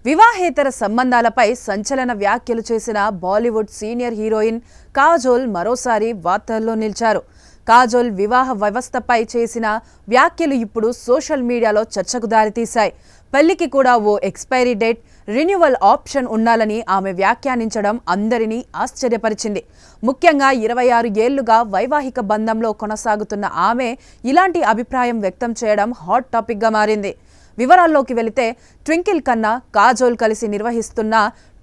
వివాహేతర సంబంధాలపై సంచలన వ్యాఖ్యలు చేసిన బాలీవుడ్ సీనియర్ హీరోయిన్ కాజోల్ మరోసారి వార్తల్లో నిలిచారు. కాజోల్ వివాహ వ్యవస్థపై చేసిన వ్యాఖ్యలు ఇప్పుడు సోషల్ మీడియాలో చర్చకు దారితీశాయి. పెళ్లికి కూడా ఓ ఎక్స్పైరీ డేట్, రిన్యూవల్ ఆప్షన్ ఉండాలని ఆమె వ్యాఖ్యానించడం అందరినీ ఆశ్చర్యపరిచింది. ముఖ్యంగా 26 ఏళ్లుగా వైవాహిక బంధంలో కొనసాగుతున్న ఆమె ఇలాంటి అభిప్రాయం వ్యక్తం చేయడం హాట్ టాపిక్గా మారింది. వివరాల్లోకి వెళితే, ట్వింకిల్ ఖన్నా, కాజోల్ కలిసి నిర్వహిస్తున్న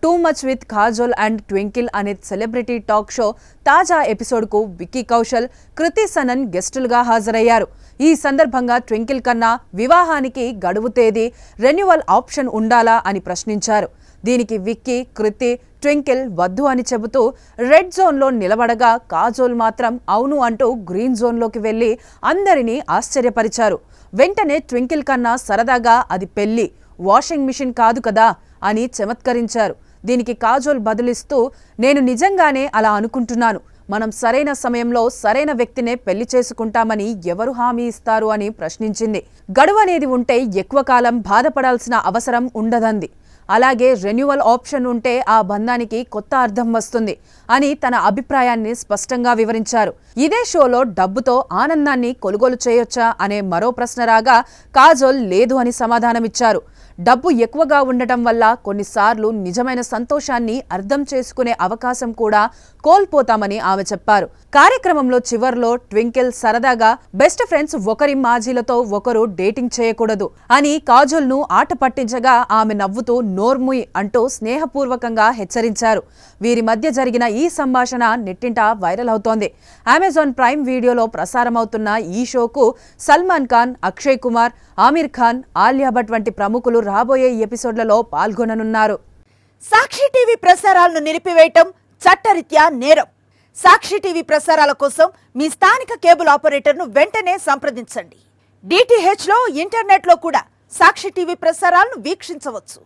too much with Kajol and twinkle అనే సెలబ్రిటీ టాక్ షో తాజా ఎపిసోడ్కు విక్కీ కౌశల్, కృతి సనన్ గెస్టులుగా హాజరయ్యారు. ఈ సందర్భంగా ట్వింకిల్ ఖన్నా వివాహానికి గడువు తేదీ, రెన్యువల్ ఆప్షన్ ఉండాలా అని ప్రశ్నించారు. దీనికి విక్కీ, కృతి, ట్వింకిల్ వద్దు అని చెబుతూ రెడ్ జోన్లో నిలబడగా, కాజోల్ మాత్రం అవును అంటూ గ్రీన్ జోన్లోకి వెళ్లి అందరినీ ఆశ్చర్యపరిచారు. వెంటనే ట్వింకిల్ ఖన్నా సరదాగా అది పెళ్లి, వాషింగ్ మిషన్ కాదు కదా అని చమత్కరించారు. దీనికి కాజోల్ బదులిస్తూ, నేను నిజంగానే అలా అనుకుంటున్నాను. మనం సరైన సమయంలో సరైన వ్యక్తినే పెళ్లి చేసుకుంటామని ఎవరు హామీ ఇస్తారు అని ప్రశ్నించింది. గడువు అనేది ఉంటే ఎక్కువ కాలం బాధపడాల్సిన అవసరం ఉండదంది. అలాగే రెన్యువల్ ఆప్షన్ ఉంటే ఆ బంధానికి కొత్త అర్థం వస్తుంది అని తన అభిప్రాయాన్ని స్పష్టంగా వివరించారు. ఇదే షోలో డబ్బుతో ఆనందాన్ని కొనుగోలు చేయొచ్చా అనే మరో ప్రశ్న రాగా, కాజోల్ లేదు అని సమాధానమిచ్చారు. డబ్బు ఎక్కువగా ఉండటం వల్ల కొన్నిసార్లు నిజమైన సంతోషాన్ని అర్థం చేసుకునే అవకాశం కూడా కోల్పోతామని ఆమె చెప్పారు. కార్యక్రమంలో చివర్లో ట్వింకిల్ సరదాగా, బెస్ట్ ఫ్రెండ్స్ ఒకరి మాజీలతో ఒకరు డేటింగ్ చేయకూడదు అని కాజోల్ ను ఆట పట్టించగా, ఆమె నవ్వుతూ నోర్ముయ్ అంటూ స్నేహపూర్వకంగా హెచ్చరించారు. వీరి మధ్య జరిగిన ఈ సంభాషణ నెట్టింట వైరల్ అవుతోంది. అమెజాన్ ప్రైమ్ వీడియోలో ప్రసారమవుతున్న ఈ షోకు సల్మాన్ ఖాన్, అక్షయ్ కుమార్, ఆమిర్ ఖాన్, ఆలియా భట్ వంటి ప్రముఖులు రాబోయే ఎపిసోడ్లలో పాల్గొననున్నారు. సాక్షి టీవీ ప్రసారాలను నిలిపివేయటం చట్టరీత్యా నేరం. సాక్షి టీవీ ప్రసారాల కోసం మీ స్థానిక కేబుల్ ఆపరేటర్ను వెంటనే సంప్రదించండి. DTH లో, ఇంటర్నెట్ లో కూడా సాక్షి టీవీ ప్రసారాలను వీక్షించవచ్చు.